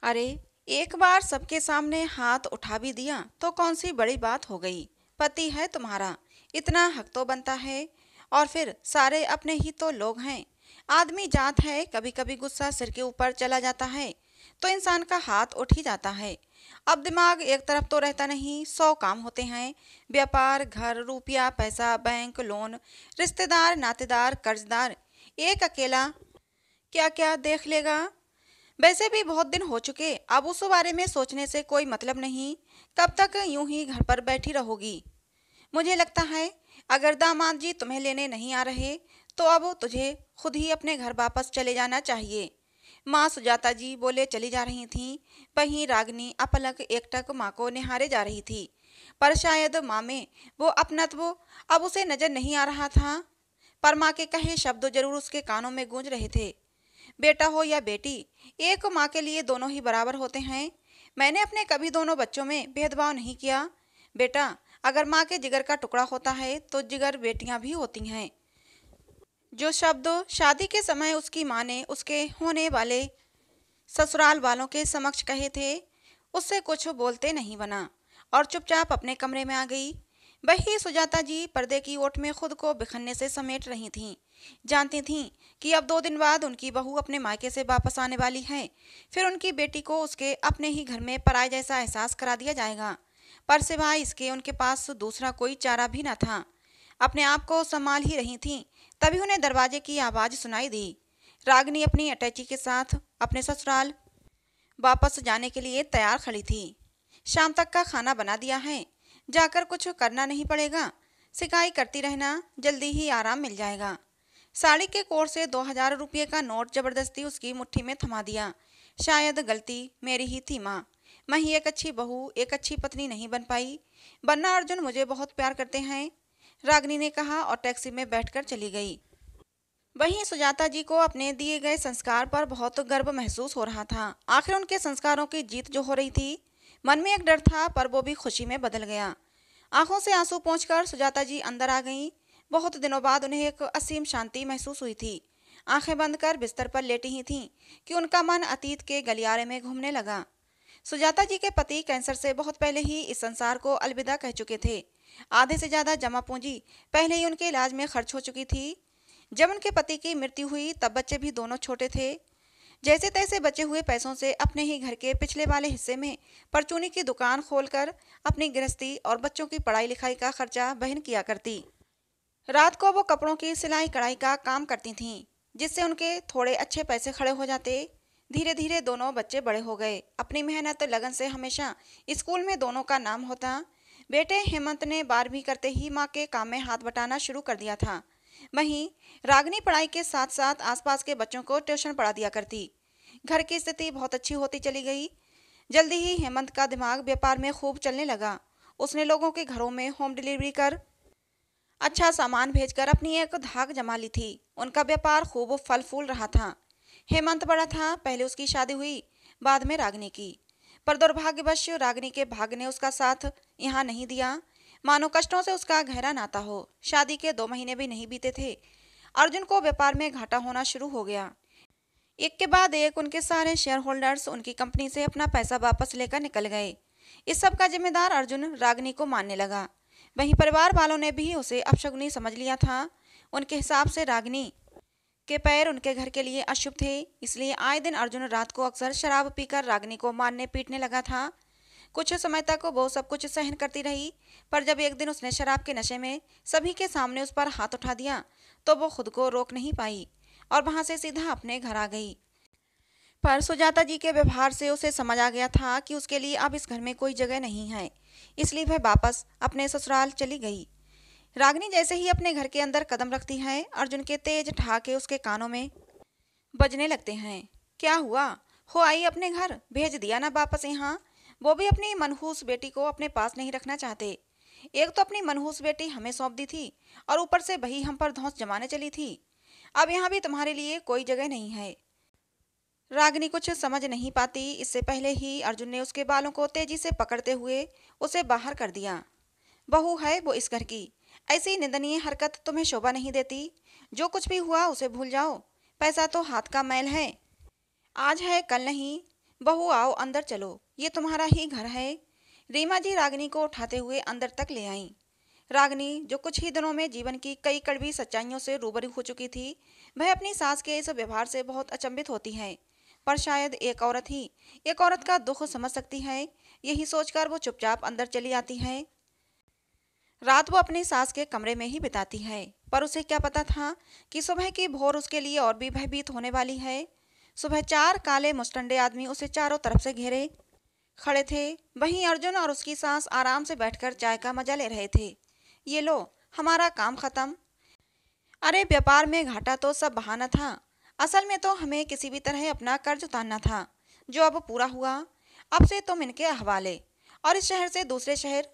अरे, एक बार सबके सामने हाथ उठा भी दिया तो कौन सी बड़ी बात हो गई। पति है तुम्हारा, इतना हक तो बनता है। और फिर सारे अपने ही तो लोग हैं। आदमी जात है, कभी कभी गुस्सा सिर के ऊपर चला जाता है तो इंसान का हाथ उठ ही जाता है। अब दिमाग एक तरफ तो रहता नहीं, 100 काम होते हैं। व्यापार, घर, रुपया, पैसा, बैंक, लोन, रिश्तेदार, नातेदार, कर्जदार। एक अकेला क्या क्या देख लेगा। वैसे भी बहुत दिन हो चुके, अब उस बारे में सोचने से कोई मतलब नहीं। कब तक यूं ही घर पर बैठी रहोगी। मुझे लगता है अगर दामाद जी तुम्हें लेने नहीं आ रहे तो अब तुझे खुद ही अपने घर वापस चले जाना चाहिए। माँ सुजाता जी बोले चली जा रही थीं। वहीं रागिनी अपलक एकटक माँ को निहारे जा रही थी। पर शायद माँ में वो अपनत्व अब उसे नजर नहीं आ रहा था। पर माँ के कहे शब्द जरूर उसके कानों में गूंज रहे थे। बेटा हो या बेटी, एक माँ के लिए दोनों ही बराबर होते हैं। मैंने अपने कभी दोनों बच्चों में भेदभाव नहीं किया। बेटा, अगर माँ के जिगर का टुकड़ा होता है तो जिगर बेटियां भी होती हैं। जो शब्द शादी के समय उसकी माँ ने उसके होने वाले ससुराल वालों के समक्ष कहे थे, उससे कुछ बोलते नहीं बना और चुपचाप अपने कमरे में आ गई। वही सुजाता जी पर्दे की ओट में खुद को बिखरने से समेट रही थीं। जानती थीं कि अब 2 दिन बाद उनकी बहू अपने मायके से वापस आने वाली है। फिर उनकी बेटी को उसके अपने ही घर में पराये जैसा एहसास करा दिया जाएगा। पर सिवाय इसके उनके पास दूसरा कोई चारा भी न था। अपने आप को संभाल ही रही थीं, तभी उन्हें दरवाजे की आवाज़ सुनाई दी। रागिनी अपनी अटैची के साथ अपने ससुराल वापस जाने के लिए तैयार खड़ी थी। शाम तक का खाना बना दिया है, जाकर कुछ करना नहीं पड़ेगा। सिकाई करती रहना, जल्दी ही आराम मिल जाएगा। साड़ी के कोर से 2000 रुपये का नोट जबरदस्ती उसकी मुट्ठी में थमा दिया। शायद गलती मेरी ही थी माँ। मैं ही एक अच्छी बहू, एक अच्छी पत्नी नहीं बन पाई, वरना अर्जुन मुझे बहुत प्यार करते हैं, रागिनी ने कहा और टैक्सी में बैठकर चली गई। वहीं सुजाता जी को अपने दिए गए संस्कार पर बहुत गर्व महसूस हो रहा था। आखिर उनके संस्कारों की जीत जो हो रही थी। मन में एक डर था पर वो भी खुशी में बदल गया। आंखों से आंसू पोंछकर सुजाता जी अंदर आ गईं। बहुत दिनों बाद उन्हें एक असीम शांति महसूस हुई थी। आंखें बंद कर बिस्तर पर लेटी ही थीं कि उनका मन अतीत के गलियारे में घूमने लगा। सुजाता जी के पति कैंसर से बहुत पहले ही इस संसार को अलविदा कह चुके थे। आधे से ज्यादा जमा पूंजी पहले ही उनके इलाज में खर्च हो चुकी थी। जब उनके पति की मृत्यु हुई तब बच्चे भी दोनों छोटे थे। जैसे तैसे बचे हुए पैसों से अपने ही घर के पिछले वाले हिस्से में परचूनी की दुकान खोलकर अपनी गृहस्थी और बच्चों की पढ़ाई लिखाई का खर्चा वहन किया करती। रात को वो कपड़ों की सिलाई कढ़ाई का काम करती थीं, जिससे उनके थोड़े अच्छे पैसे खड़े हो जाते। धीरे धीरे दोनों बच्चे बड़े हो गए। अपनी मेहनत लगन से हमेशा स्कूल में दोनों का नाम होता। बेटे हेमंत ने 12वीं करते ही माँ के काम में हाथ बटाना शुरू कर दिया था। वहीं रागिनी पढ़ाई के साथ साथ आसपास के बच्चों को ट्यूशन पढ़ा दिया करती। घर की स्थिति बहुत अच्छी होती चली गई। जल्दी ही हेमंत का दिमाग व्यापार में खूब चलने लगा। उसने लोगों के घरों में होम डिलीवरी कर अच्छा सामान भेजकर अपनी एक धाक जमा ली थी। उनका व्यापार खूब फल फूल रहा था। हेमंत बड़ा था, पहले उसकी शादी हुई, बाद में रागिनी की। पर दुर्भाग्यवश रागिनी के भाग्य ने उसका साथ यहाँ नहीं दिया। मानो कष्टों से उसका गहरा नाता हो। शादी के 2 महीने भी नहीं बीते थे, अर्जुन को व्यापार में घाटा होना शुरू हो गया। एक के बाद एक उनके सारे शेयर होल्डर्स उनकी कंपनी से अपना पैसा वापस लेकर निकल गए। इस सब का जिम्मेदार अर्जुन रागिनी को मानने लगा। वहीं परिवार वालों ने भी उसे अपशगुनी समझ लिया था। उनके हिसाब से रागिनी के पैर उनके घर के लिए अशुभ थे, इसलिए आए दिन अर्जुन रात को अक्सर शराब पीकर रागिनी को मारने पीटने लगा था। कुछ समय तक वो सब कुछ सहन करती रही, पर जब एक दिन उसने शराब के नशे में सभी के सामने उस पर हाथ उठा दिया तो वो खुद को रोक नहीं पाई और वहां से सीधा अपने घर आ गई। पर सुजाता जी के व्यवहार से उसे समझ आ गया था कि उसके लिए अब इस घर में कोई जगह नहीं है, इसलिए वह वापस अपने ससुराल चली गई। रागिनी जैसे ही अपने घर के अंदर कदम रखती है, अर्जुन के तेज ठहाके उसके कानों में बजने लगते हैं। क्या हुआ? हो आई अपने घर, भेज दिया ना वापस यहाँ। वो भी अपनी मनहूस बेटी को अपने पास नहीं रखना चाहते। एक तो अपनी मनहूस बेटी हमें सौंप दी थी और ऊपर से वही हम पर धौंस जमाने चली थी। अब यहाँ भी तुम्हारे लिए कोई जगह नहीं है। रागिनी कुछ समझ नहीं पाती। इससे पहले ही अर्जुन ने उसके बालों को तेजी से पकड़ते हुए उसे बाहर कर दिया। बहू है वो इस घर की, ऐसी निंदनीय हरकत तुम्हें शोभा नहीं देती। जो कुछ भी हुआ उसे भूल जाओ। पैसा तो हाथ का मैल है, आज है कल नहीं। बहू आओ अंदर चलो, ये तुम्हारा ही घर है। रीमा जी रागिनी को उठाते हुए अंदर तक ले आईं। रागिनी, जो कुछ ही दिनों में जीवन की कई कड़वी सच्चाइयों से रूबरू हो चुकी थी, वह अपनी सास के इस व्यवहार से बहुत अचंभित होती है। पर शायद एक औरत का दुख समझ सकती है। यही सोचकर वो चुपचाप अंदर चली आती है। रात वो अपनी सास के कमरे में ही बिताती है। पर उसे क्या पता था कि सुबह की भोर उसके लिए और भी भयभीत होने वाली है। सुबह चार काले मुस्टंडे आदमी उसे चारों तरफ से घेरे खड़े थे। वहीं अर्जुन और उसकी सास आराम से बैठकर चाय का मजा ले रहे थे। ये लो, हमारा काम खत्म। अरे, व्यापार में घाटा तो सब बहाना था। असल में तो हमें किसी भी तरह अपना कर्ज उतारना था, जो अब पूरा हुआ। अब से तुम इनके हवाले। और इस शहर से दूसरे शहर।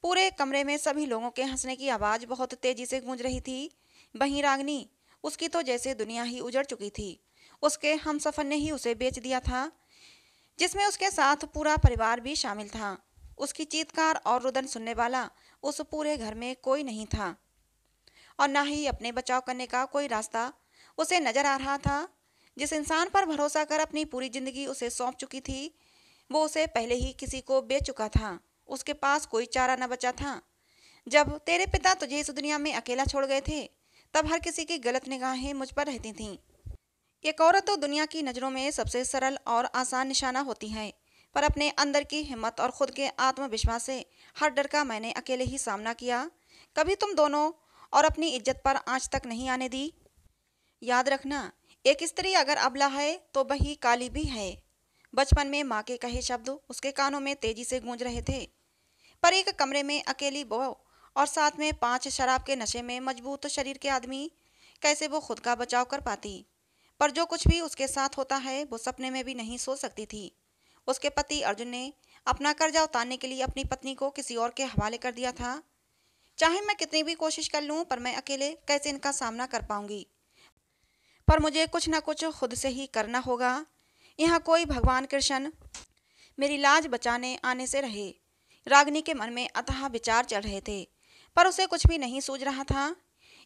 पूरे कमरे में सभी लोगों के हंसने की आवाज बहुत तेजी से गूंज रही थी। वहीं रागनी, उसकी तो जैसे दुनिया ही उजड़ चुकी थी। उसके हमसफर ने ही उसे बेच दिया था, जिसमें उसके साथ पूरा परिवार भी शामिल था। उसकी चीत्कार और रुदन सुनने वाला उस पूरे घर में कोई नहीं था, और ना ही अपने बचाव करने का कोई रास्ता उसे नजर आ रहा था। जिस इंसान पर भरोसा कर अपनी पूरी जिंदगी उसे सौंप चुकी थी, वो उसे पहले ही किसी को बेच चुका था। उसके पास कोई चारा न बचा था। जब तेरे पिता तुझे इस दुनिया में अकेला छोड़ गए थे, तब हर किसी की गलत निगाहें मुझ पर रहती थीं। एक औरत तो दुनिया की नज़रों में सबसे सरल और आसान निशाना होती है। पर अपने अंदर की हिम्मत और खुद के आत्मविश्वास से हर डर का मैंने अकेले ही सामना किया। कभी तुम दोनों और अपनी इज्जत पर आंच तक नहीं आने दी। याद रखना, एक स्त्री अगर अबला है तो वही काली भी है। बचपन में माँ के कहे शब्द उसके कानों में तेजी से गूंज रहे थे। पर एक कमरे में अकेली बहू और साथ में 5 शराब के नशे में मजबूत शरीर के आदमी, कैसे वो खुद का बचाव कर पाती। पर जो कुछ भी उसके साथ होता है, वो सपने में भी नहीं सोच सकती थी। उसके पति अर्जुन ने अपना कर्जा उतारने के लिए अपनी पत्नी को किसी और के हवाले कर दिया था। चाहे मैं कितनी भी कोशिश कर लूं, पर मैं अकेले कैसे इनका सामना कर पाऊंगी। पर मुझे कुछ ना कुछ खुद से ही करना होगा। यहाँ कोई भगवान कृष्ण मेरी लाज बचाने आने से रहे। रागिनी के मन में अथाह विचार चल रहे थे, पर उसे कुछ भी नहीं सूझ रहा था।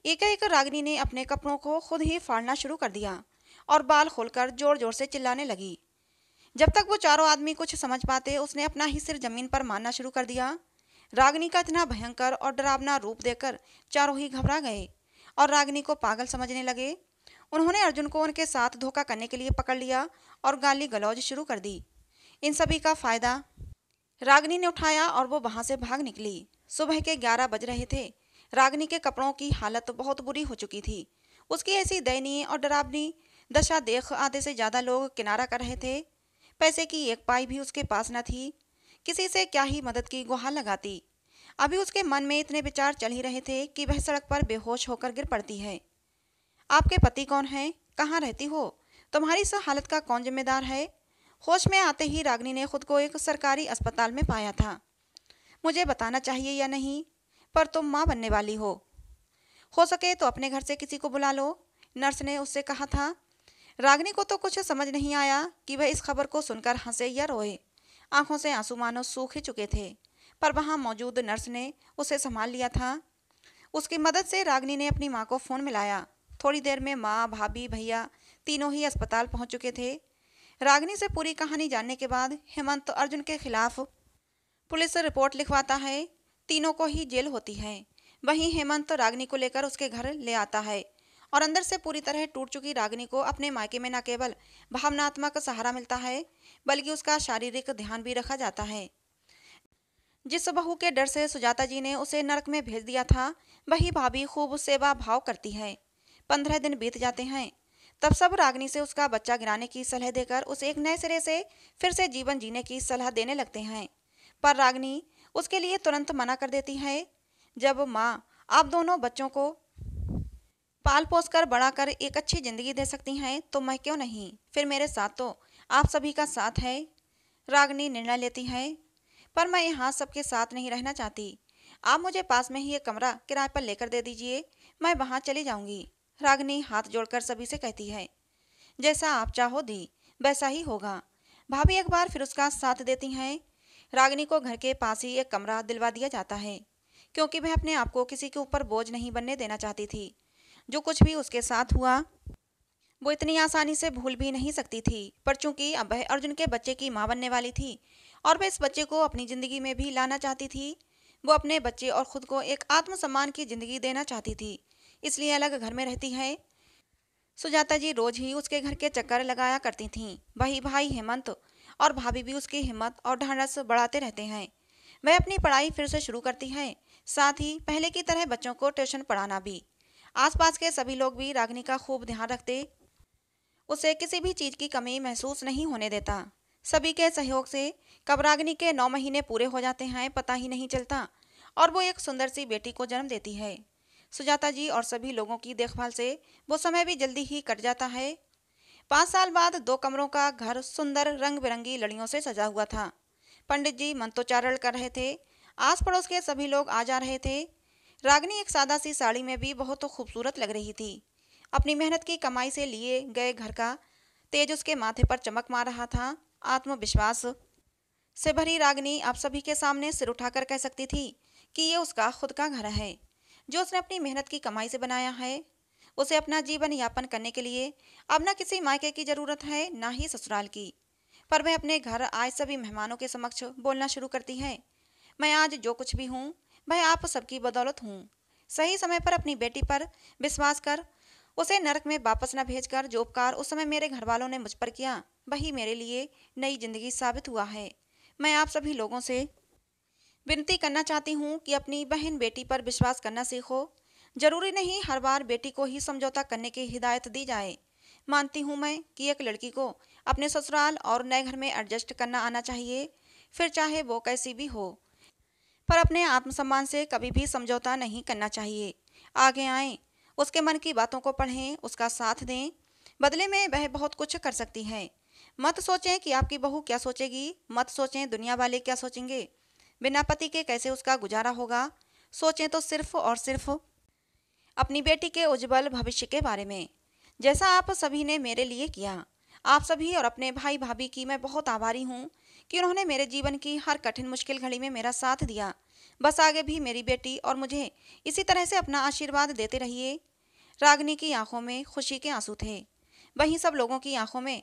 एक एक रागिनी ने अपने कपड़ों को खुद ही फाड़ना शुरू कर दिया और बाल खोलकर जोर जोर से चिल्लाने लगी। जब तक वो चारों आदमी कुछ समझ पाते, उसने अपना ही सिर जमीन पर मारना शुरू कर दिया। रागिनी का इतना भयंकर और डरावना रूप देखकर चारों ही घबरा गए और रागिनी को पागल समझने लगे। उन्होंने अर्जुन को उनके साथ धोखा करने के लिए पकड़ लिया और गाली गलौज शुरू कर दी। इन सभी का फायदा रागिनी ने उठाया और वो वहां से भाग निकली। सुबह के 11 बज रहे थे। रागिनी के कपड़ों की हालत बहुत बुरी हो चुकी थी। उसकी ऐसी दयनीय और डरावनी दशा देख आधे से ज्यादा लोग किनारा कर रहे थे। पैसे की एक पाई भी उसके पास न थी। किसी से क्या ही मदद की गुहार लगाती। अभी उसके मन में इतने विचार चल ही रहे थे कि वह सड़क पर बेहोश होकर गिर पड़ती है। आपके पति कौन है? कहाँ रहती हो? तुम्हारी इस हालत का कौन जिम्मेदार है? होश में आते ही रागिनी ने खुद को एक सरकारी अस्पताल में पाया था। मुझे बताना चाहिए या नहीं, पर तुम माँ बनने वाली हो सके तो अपने घर से किसी को बुला लो, नर्स ने उससे कहा था। रागिनी को तो कुछ समझ नहीं आया कि वह इस खबर को सुनकर हंसे या रोए। आंखों से आंसू मानो सूख ही चुके थे, पर वहां मौजूद नर्स ने उसे संभाल लिया था। उसकी मदद से रागिनी ने अपनी माँ को फोन मिलाया। थोड़ी देर में माँ, भाभी, भैया तीनों ही अस्पताल पहुंच चुके थे। रागिनी से पूरी कहानी जानने के बाद हेमंत अर्जुन के खिलाफ पुलिस रिपोर्ट लिखवाता है। तीनों को ही जेल होती है। वहीं हेमंत रागिनी को लेकर उसके घर ले आता है और अंदर से पूरी तरह टूट चुकी रागिनी को अपने मायके में न केवल भावनात्मक सहारा मिलता है, बल्कि उसका शारीरिक ध्यान भी रखा जाता है। जिस बहू के डर से सुजाता जी ने उसे नरक में भेज दिया था, वही भाभी खूब सेवा भाव करती है। 15 दिन बीत जाते हैं, तब सब रागिनी से उसका बच्चा गिराने की सलाह देकर उसे एक नए सिरे से फिर से जीवन जीने की सलाह देने लगते हैं। पर रागिनी उसके लिए तुरंत मना कर देती है। जब माँ आप दोनों बच्चों को पाल पोस कर बड़ा कर एक अच्छी जिंदगी दे सकती हैं, तो मैं क्यों नहीं? फिर मेरे साथ तो आप सभी का साथ है। रागिनी निर्णय लेती है। पर मैं यहाँ सबके साथ नहीं रहना चाहती। आप मुझे पास में ही एक कमरा किराए पर लेकर दे दीजिए, मैं वहाँ चली जाऊंगी। रागिनी हाथ जोड़कर सभी से कहती है। जैसा आप चाहो दी, वैसा ही होगा। भाभी एक बार फिर उसका साथ देती हैं। रागिनी को घर के पास ही एक कमरा दिलवा दिया जाता है, क्योंकि वह अपने आप को किसी के ऊपर बोझ नहीं बनने देना चाहती थी। जो कुछ भी उसके साथ हुआ, वो इतनी आसानी से भूल भी नहीं सकती थी, पर चूंकि अब वह अर्जुन के बच्चे की मां बनने वाली थी और वह इस बच्चे को अपनी जिंदगी में भी लाना चाहती थी, वो अपने बच्चे और खुद को एक आत्मसम्मान की जिंदगी देना चाहती थी, इसलिए अलग घर में रहती है। सुजाता जी रोज ही उसके घर के चक्कर लगाया करती थीं। वही भाई हेमंत और भाभी भी उसकी हिम्मत और ढाढ़स बढ़ाते रहते हैं। वह अपनी पढ़ाई फिर से शुरू करती है, साथ ही पहले की तरह बच्चों को ट्यूशन पढ़ाना भी। आसपास के सभी लोग भी रागिनी का खूब ध्यान रखते, उसे किसी भी चीज की कमी महसूस नहीं होने देता। सभी के सहयोग से कब रागिनी के 9 महीने पूरे हो जाते हैं पता ही नहीं चलता और वो एक सुंदर सी बेटी को जन्म देती है। सुजाता जी और सभी लोगों की देखभाल से वो समय भी जल्दी ही कट जाता है। 5 साल बाद 2 कमरों का घर सुंदर रंग बिरंगी लड़ियों से सजा हुआ था। पंडित जी मंत्रोच्चारण कर रहे थे, आस पड़ोस के सभी लोग आ जा रहे थे। रागिनी एक सादा सी साड़ी में भी बहुत खूबसूरत लग रही थी। अपनी मेहनत की कमाई से लिए गए घर का तेज उसके माथे पर चमक मार रहा था। आत्मविश्वास से भरी रागिनी आप सभी के सामने सिर उठाकर कह सकती थी कि ये उसका खुद का घर है, जो उसने अपनी मेहनत की कमाई से बनाया है। उसे अपना जीवन यापन करने के लिए अब न किसी मायके की जरूरत है, ना ही ससुराल की। पर वह अपने घर आए सभी मेहमानों के समक्ष बोलना शुरू करती है, मैं आज जो कुछ भी हूँ वह आप सबकी बदौलत हूँ। सही समय पर अपनी बेटी पर विश्वास कर उसे नरक में वापस न भेजकर जो उपकार उस समय मेरे घर वालों ने मुझ पर किया, वही मेरे लिए नई जिंदगी साबित हुआ है। मैं आप सभी लोगों से विनती करना चाहती हूँ कि अपनी बहन बेटी पर विश्वास करना सीखो। जरूरी नहीं हर बार बेटी को ही समझौता करने की हिदायत दी जाए। मानती हूँ मैं कि एक लड़की को अपने ससुराल और नए घर में एडजस्ट करना आना चाहिए, फिर चाहे वो कैसी भी हो, पर अपने आत्मसम्मान से कभी भी समझौता नहीं करना चाहिए। आगे आएं, उसके मन की बातों को पढ़ें, उसका साथ दें, बदले में वह बहुत कुछ कर सकती है। मत सोचें कि आपकी बहू क्या सोचेगी, मत सोचें दुनिया वाले क्या सोचेंगे, बिना पति के कैसे उसका गुजारा होगा। सोचें तो सिर्फ और सिर्फ अपनी बेटी के उज्जवल भविष्य के बारे में, जैसा आप सभी ने मेरे लिए किया। आप सभी और अपने भाई भाभी की मैं बहुत आभारी हूँ कि उन्होंने मेरे जीवन की हर कठिन मुश्किल घड़ी में मेरा साथ दिया। बस आगे भी मेरी बेटी और मुझे इसी तरह से अपना आशीर्वाद देते रहिए। रागिनी की आंखों में खुशी के आंसू थे, वहीं सब लोगों की आंखों में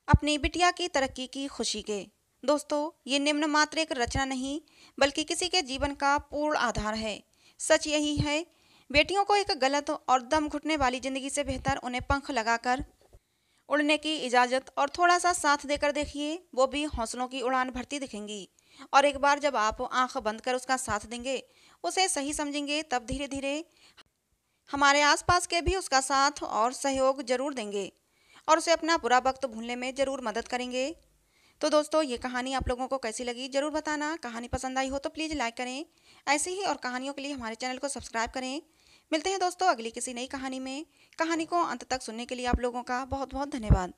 अपनी बिटिया की तरक्की की खुशी के। दोस्तों, ये निम्न मात्र एक रचना नहीं, बल्कि किसी के जीवन का पूर्ण आधार है। सच यही है, बेटियों को एक गलत और दम घुटने वाली जिंदगी से बेहतर उन्हें पंख लगाकर उड़ने की इजाज़त और थोड़ा सा साथ देकर देखिए, वो भी हौसलों की उड़ान भरती दिखेंगी। और एक बार जब आप आंख बंद कर उसका साथ देंगे, उसे सही समझेंगे, तब धीरे धीरे हमारे आसपास के भी उसका साथ और सहयोग जरूर देंगे और उसे अपना बुरा वक्त भूलने में ज़रूर मदद करेंगे। तो दोस्तों, ये कहानी आप लोगों को कैसी लगी ज़रूर बताना। कहानी पसंद आई हो तो प्लीज़ लाइक करें। ऐसे ही और कहानियों के लिए हमारे चैनल को सब्सक्राइब करें। मिलते हैं दोस्तों अगली किसी नई कहानी में। कहानी को अंत तक सुनने के लिए आप लोगों का बहुत बहुत धन्यवाद।